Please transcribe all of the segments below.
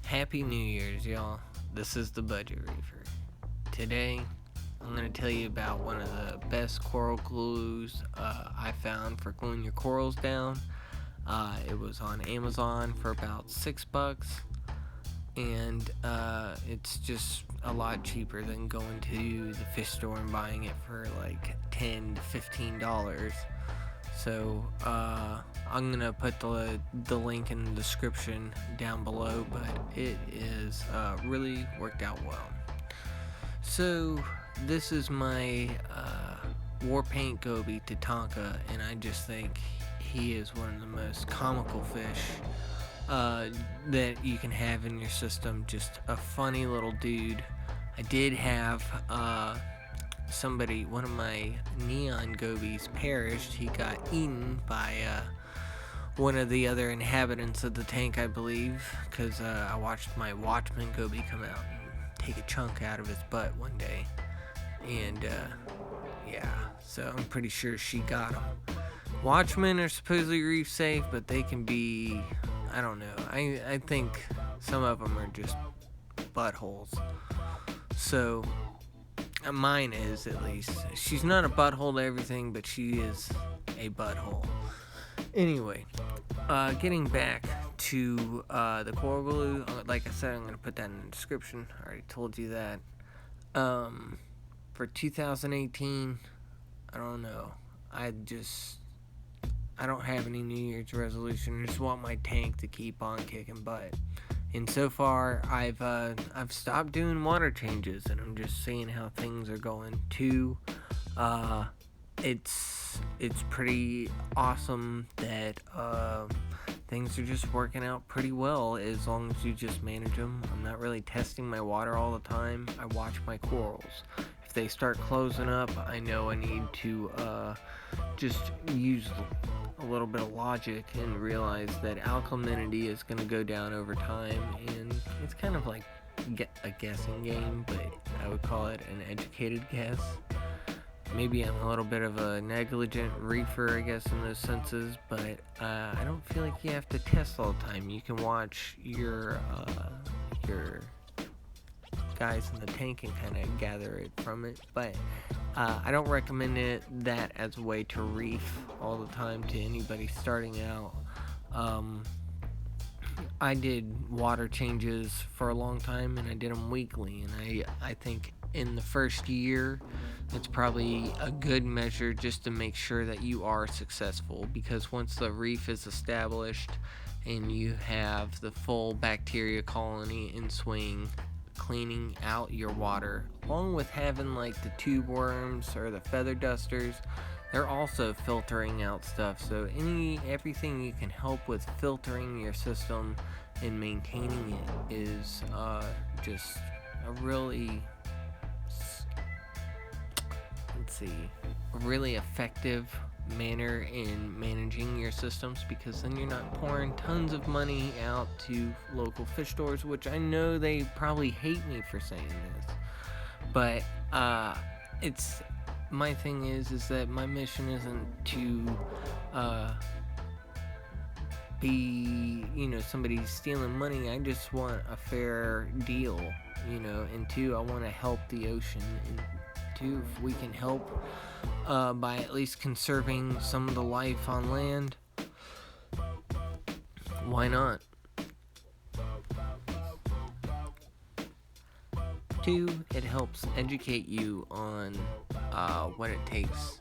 Happy New Year's, y'all. This is the Budget Reefer. Today, I'm going to tell you about one of the best coral glues I found for gluing your corals down. It was on Amazon for about $6, and it's just a lot cheaper than going to the fish store and buying it for like $10 to $15. So I'm gonna put the link in the description down below, but it is really worked out well. So this is my war paint goby Tatanka, and I just think he is one of the most comical fish that you can have in your system. Just a funny little dude. I did have one of my neon gobies perished. He got eaten by one of the other inhabitants of the tank, I believe, because I watched my Watchman goby come out and take a chunk out of his butt one day, and yeah, so I'm pretty sure she got him. Watchmen are supposedly reef safe, but they can be, I don't know, I think some of them are just buttholes. So mine is, at least. She's not a butthole to everything, but she is a butthole. Anyway, getting back to the coral glue, like I said, I'm going to put that in the description. I already told you that. For 2018, I don't know. I don't have any New Year's resolution. I just want my tank to keep on kicking butt. And so far, I've stopped doing water changes, and I'm just seeing how things are going too. It's pretty awesome that things are just working out pretty well as long as you just manage them. I'm not really testing my water all the time. I watch my corals. If they start closing up, I know I need to just use a little bit of logic and realize that alkalinity is going to go down over time, and it's kind of like a guessing game, but I would call it an educated guess. Maybe I'm a little bit of a negligent reefer, I guess, in those senses, but I don't feel like you have to test all the time. You can watch your guys in the tank and kind of gather it from it, but I don't recommend that as a way to reef all the time to anybody starting out. I did water changes for a long time, and I did them weekly, and I think in the first year it's probably a good measure just to make sure that you are successful, because once the reef is established and you have the full bacteria colony in swing, cleaning out your water, along with having like the tube worms or the feather dusters, they're also filtering out stuff. So everything you can help with filtering your system and maintaining it is just a really effective manner in managing your systems, because then you're not pouring tons of money out to local fish stores, which I know they probably hate me for saying this, but it's my thing is that my mission isn't to be somebody stealing money. I just want a fair deal, and two, I want to help the ocean, and two, if we can help by at least conserving some of the life on land, why not? Two, it helps educate you on what it takes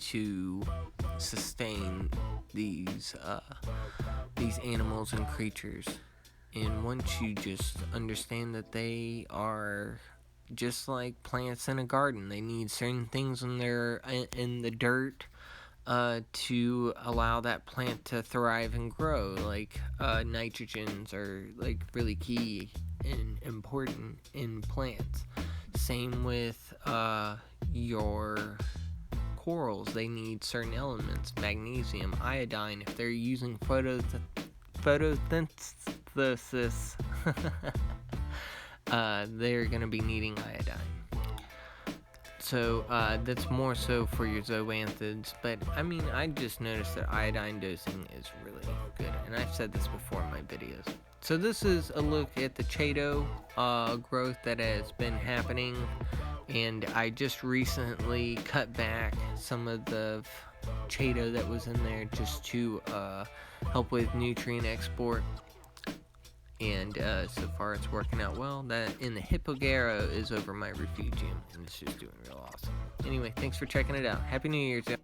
to sustain these animals and creatures. And once you just understand that they are just like plants in a garden, they need certain things in the dirt to allow that plant to thrive and grow. Like nitrogens are like really key and important in plants. Same with your corals. They need certain elements, magnesium, iodine. If they're using photosynthesis they're going to be needing iodine. So that's more so for your zoanthids, but I just noticed that iodine dosing is really good, and I've said this before in my videos. So this is a look at the Chaeto growth that has been happening, and I just recently cut back some of the Chaeto that was in there just to help with nutrient export, and so far it's working out well. That in the Hippogaro is over my refugium, and it's just doing real awesome. Anyway, thanks for checking it out. Happy New Year's, y'all.